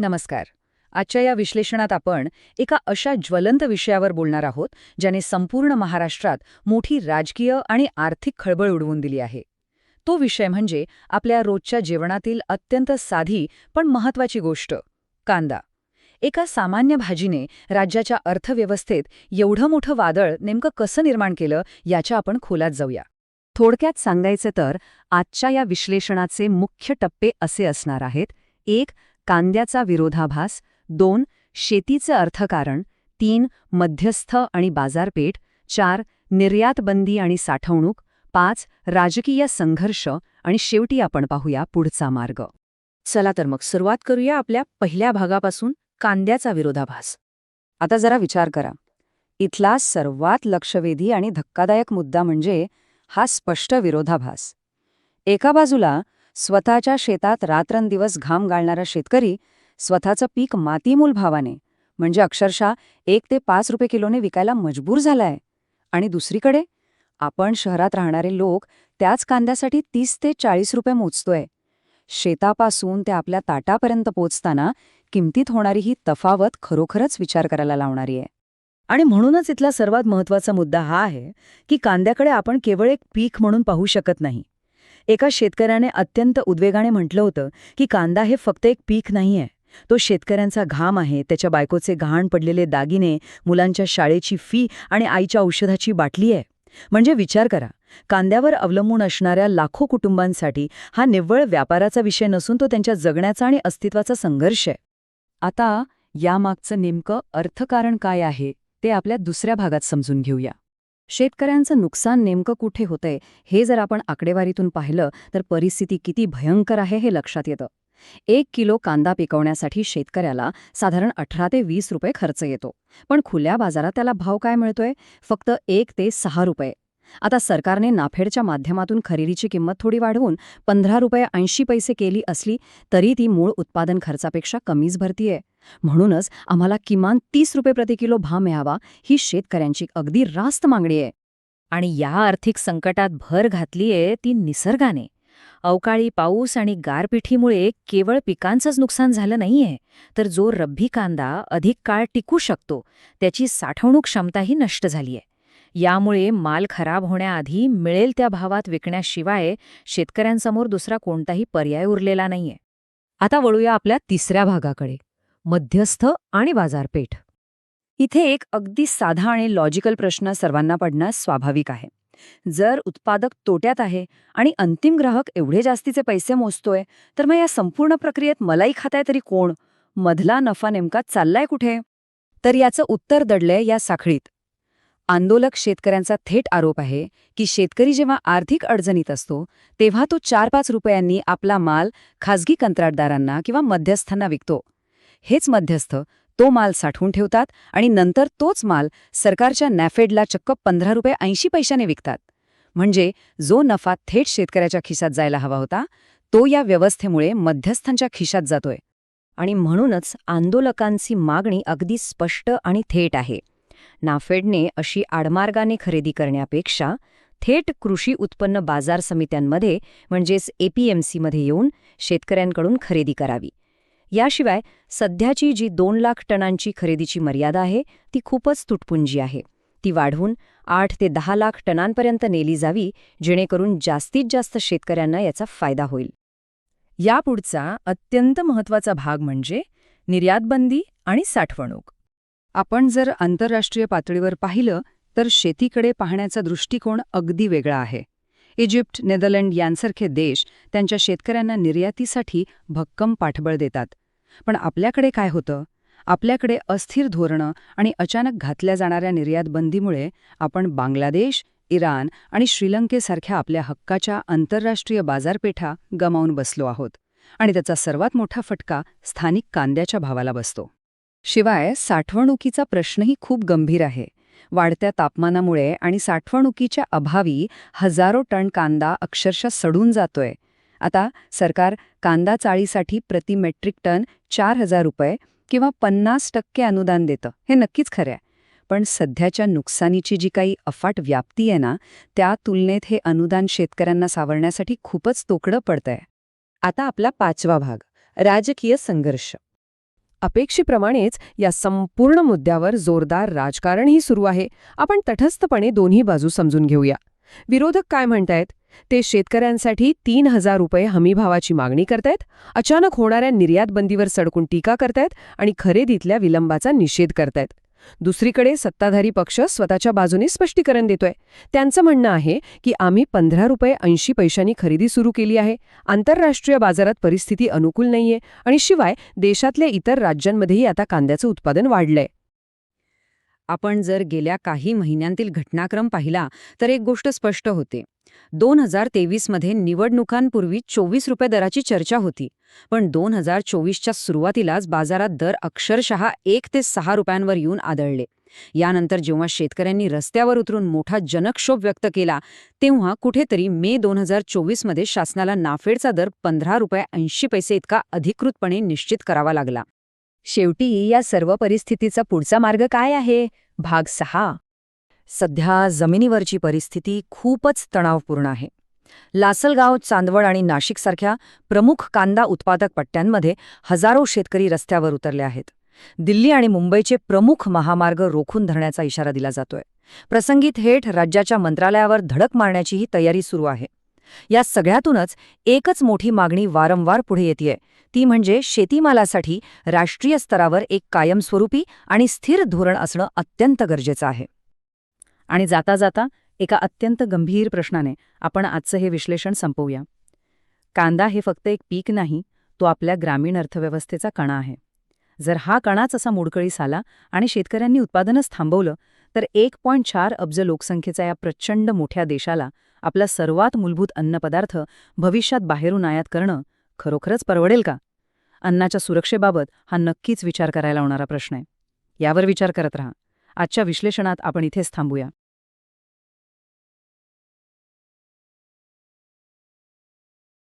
नमस्कार. आजच्या या विश्लेषणात आपण एका अशा ज्वलंत विषयावर बोलणार आहोत ज्याने संपूर्ण महाराष्ट्रात मोठी राजकीय आणि आर्थिक खळबळ उडवून दिली आहे. तो विषय म्हणजे आपल्या रोजच्या जेवणातील अत्यंत साधी पण महत्वाची गोष्ट, कांदा. एका सामान्य भाजीने राज्याच्या अर्थव्यवस्थेत एवढं मोठं वादळ नेमकं कसं निर्माण केलं याच्या आपण खोलात जाऊया. थोडक्यात सांगायचं तर आजच्या या विश्लेषणाचे मुख्य टप्पे असे असणार आहेत: 1. कांद्याचा विरोधाभास, 2. शेतीचं अर्थकारण, 3. मध्यस्थ आणि बाजारपेठ, 4. निर्यातबंदी आणि साठवणूक, 5. राजकीय संघर्ष आणि शेवटी आपण पाहूया पुढचा मार्ग. चला तर मग सुरुवात करूया आपल्या पहिल्या भागापासून, कांद्याचा विरोधाभास. आता जरा विचार करा. इथला सर्वात लक्षवेधी आणि धक्कादायक मुद्दा म्हणजे हा स्पष्ट विरोधाभास. एका बाजूला स्वतःच्या शेतात रात्रंदिवस घाम गाळणारा शेतकरी स्वतःचं पीक मातीमोल भावाने, म्हणजे अक्षरशः 1 ते 5 रुपये किलोने विकायला मजबूर झालाय. आणि दुसरीकडे आपण शहरात राहणारे लोक त्याच कांद्यासाठी 30 ते 40 रुपये मोजतोय. शेतापासून ते आपल्या ताटापर्यंत पोचताना किमतीत होणारी ही तफावत खरोखरच विचार करायला लावणारी आहे. आणि म्हणूनच इथला सर्वात महत्त्वाचा मुद्दा हा आहे की कांद्याकडे आपण केवळ एक पीक म्हणून पाहू शकत नाही. एका शेतकऱ्याने अत्यंत उद्वेगाने म्हटलं होतं की कांदा हे फक्त एक पीक नाहीये, तो शेतकऱ्यांचा घाम आहे, त्याच्या बायकोचे गहाण पडलेले दागिने, मुलांच्या शाळेची फी आणि आईच्या औषधाची बाटली आहे. म्हणजे विचार करा, कांद्यावर अवलंबून असणाऱ्या लाखो कुटुंबांसाठी हा निव्वळ व्यापाराचा विषय नसून तो त्यांच्या जगण्याचा आणि अस्तित्वाचा संघर्ष आहे. आता यामागचं नेमकं अर्थकारण काय आहे ते आपल्या दुसऱ्या भागात समजून घेऊया. शेतकऱ्यांचं नुकसान नेमकं कुठे होतंय हे जर आपण आकडेवारीतून पाहिलं तर परिस्थिती किती भयंकर आहे हे लक्षात येतं. 1 किलो कांदा पिकवण्यासाठी शेतकऱ्याला साधारण 18 ते 20 रुपये खर्च येतो. पण खुल्या बाजारात त्याला भाव काय मिळतोय? फक्त 1 ते 6 रुपये. आता सरकारने नाफेडच्या माध्यमातून खरेदीची किंमत थोडी वाढवून 15 रुपये 80 पैसे केली असली तरी ती मूळ उत्पादन खर्चापेक्षा कमीच भरतीये. म्हणूनच आम्हाला किमान 30 रुपये प्रति किलो भाव मिळावा ही शेतकऱ्यांची अगदी रास्त मागणी आहे. आणि या आर्थिक संकटात भर घातलीये ती निसर्गाने. अवकाळी पाऊस आणि गारपिटीमुळे केवळ पिकांचंच नुकसान झालं नाहीये, तर जो रब्बी कांदा अधिक काळ टिकू शकतो त्याची साठवणूक क्षमताही नष्ट झालीये. यामुळे माल खराब होण्याआधी मिळेल त्या भावात विकण्याशिवाय शेतकऱ्यांसमोर दुसरा कोणताही पर्याय उरलेला नाहीये. आता वळूया आपल्या तिसऱ्या भागाकडे, मध्यस्थ आणि बाजारपेठ. इथे एक अगदी साधा आणि लॉजिकल प्रश्न सर्वांना पडणं स्वाभाविक आहे. जर उत्पादक तोट्यात आहे आणि अंतिम ग्राहक एवढे जास्तीचे पैसे मोजतोय, तर मग या संपूर्ण प्रक्रियेत मलाई खाताय तरी कोण? मधला नफा नेमका चाललाय कुठे? तर याचं उत्तर दडलंय या साखळीत. आंदोलक शेतकऱ्यांचा थेट आरोप आहे की शेतकरी जेव्हा आर्थिक अडचणीत असतो तेव्हा तो 4-5 रुपयांनी आपला माल खाजगी कंत्राटदारांना किंवा मध्यस्थांना विकतो. हेच मध्यस्थ तो माल साठवून ठेवतात आणि नंतर तोच माल सरकारच्या नॅफेडला चक्क 15 रुपये 80 पैशाने विकतात. म्हणजे जो नफा थेट शेतकऱ्याच्या खिशात जायला हवा होता तो या व्यवस्थेमुळे मध्यस्थांच्या खिशात जातोय. आणि म्हणूनच आंदोलकांची मागणी अगदी स्पष्ट आणि थेट आहे. नाफेडने अशी आडमार्गाने खरेदी करण्यापेक्षा थेट कृषी उत्पन्न बाजार समित्यांमध्ये म्हणजेच APMCमध्ये येऊन शेतकऱ्यांकडून खरेदी करावी. याशिवाय सध्याची जी 2 लाख टनांची खरेदीची मर्यादा आहे ती खूपच तुटपुंजी आहे. ती वाढवून 8 ते 10 लाख टनांपर्यंत नेली जावी, जेणेकरून जास्तीत जास्त शेतकऱ्यांना याचा फायदा होईल. यापुढचा अत्यंत महत्त्वाचा भाग म्हणजे निर्यातबंदी आणि साठवणूक. आपण जर आंतरराष्ट्रीय पातळीवर पाहिलं तर शेतीकडे पाहण्याचा दृष्टिकोन अगदी वेगळा आहे. इजिप्त, नेदरलँड यांसारखे देश त्यांच्या शेतकऱ्यांना निर्यातीसाठी भक्कम पाठबळ देतात. पण आपल्याकडे काय होतं? आपल्याकडे अस्थिर धोरणं आणि अचानक घातल्या जाणाऱ्या निर्यात बंदीमुळे आपण बांगलादेश, इराण आणि श्रीलंकेसारख्या आपल्या हक्काच्या आंतरराष्ट्रीय बाजारपेठा गमावून बसलो आहोत. आणि त्याचा सर्वात मोठा फटका स्थानिक कांद्याच्या भावाला बसतो. शिवाय साठवणुकीचा प्रश्नही खूप गंभीर आहे. वाढत्या तापमानामुळे आणि साठवणुकीच्या अभावी हजारो टन कांदा अक्षरशः सडून जातोय. आता सरकार कांदा चाळीसाठी प्रति मेट्रिक टन 4,000 रुपये किंवा 50% अनुदान देतं, हे नक्कीच खरं आहे. पण सध्याच्या नुकसानीची जी काही अफाट व्याप्ती आहे ना, त्या तुलनेत हे अनुदान शेतकऱ्यांना सावरण्यासाठी खूपच तोकडं पडतंय. आता आपला 5वा भाग, राजकीय संघर्ष. अपेक्षेप्रमाणेच या संपूर्ण मुद्द्यावर जोरदार राजकारणही सुरू आहे. आपण तटस्थपणे दोन्ही बाजू समजून घेऊया. विरोधक काय म्हणतायत? ते शेतकऱ्यांसाठी 3,000 रुपये हमीभावाची मागणी करतायत, अचानक होणाऱ्या निर्यात बंदीवर सडकून टीका करतायत आणि खरेदीतल्या विलंबाचा निषेध करतायत. दुसरीकडे सत्ताधारी पक्ष स्वतःच्या बाजूने स्पष्टीकरण देतोय. त्यांचं म्हणणं आहे की आम्ही 15 रुपये 80 पैशांनी खरेदी सुरू केली आहे, आंतरराष्ट्रीय बाजारात परिस्थिती अनुकूल नाहीये आणि शिवाय देशातल्या इतर राज्यांमध्येही आता कांद्याचं उत्पादन वाढलंय. आपण जर गेल्या काही महिन्यांतील घटनाक्रम पाहिला तर एक गोष्ट स्पष्ट होते. 2023मध्ये निवडणुकांपूर्वी 24 रुपये दराची चर्चा होती, पण 2024च्या सुरुवातीलाच बाजारात दर अक्षरशः 1 ते 6 रुपयांवर येऊन आदळले. यानंतर जेव्हा शेतकऱ्यांनी रस्त्यावर उतरून मोठा जनक्षोभ व्यक्त केला, तेव्हा कुठेतरी मे 2024मध्ये शासनाला नाफेडचा दर 15 रुपये 80 पैसे इतका अधिकृतपणे निश्चित करावा लागला. शेवटी या सर्व परिस्थितीचा पुढचा मार्ग काय आहे? भाग 6. सध्या जमिनीवरची परिस्थिती खूपच तणावपूर्ण आहे. लासलगाव, चांदवड आणि नाशिकसारख्या प्रमुख कांदा उत्पादक पट्ट्यांमध्ये हजारो शेतकरी रस्त्यावर उतरले आहेत. दिल्ली आणि मुंबईचे प्रमुख महामार्ग रोखून धरण्याचा इशारा दिला जातोय. प्रसंगी थेट राज्याच्या मंत्रालयावर धडक मारण्याचीही तयारी सुरू आहे. या सगळ्यातूनच एकच मोठी मागणी वारंवार पुढे येतेय, ती म्हणजे शेतीमालासाठी राष्ट्रीय स्तरावर एक कायमस्वरूपी आणि स्थिर धोरण असणं अत्यंत गरजेचं आहे. आणि जाता जाता एका अत्यंत गंभीर प्रश्नाने आपण आजचं हे विश्लेषण संपवूया. कांदा हे फक्त एक पीक नाही, तो आपल्या ग्रामीण अर्थव्यवस्थेचा कणा आहे. जर हा कणाच असा मोडकळीस आला आणि शेतकऱ्यांनी उत्पादनच थांबवलं, तर 1.4 अब्ज लोकसंख्येचा या प्रचंड मोठ्या देशाला आपला सर्वात मूलभूत अन्नपदार्थ भविष्यात बाहेरून आयात करणं खरोखरच परवडेल का? अन्नाच्या सुरक्षेबाबत हा नक्कीच विचार करायला होणारा प्रश्न आहे. यावर विचार करत रहा. आजच्या विश्लेषणात आपण इथेच थांबूया.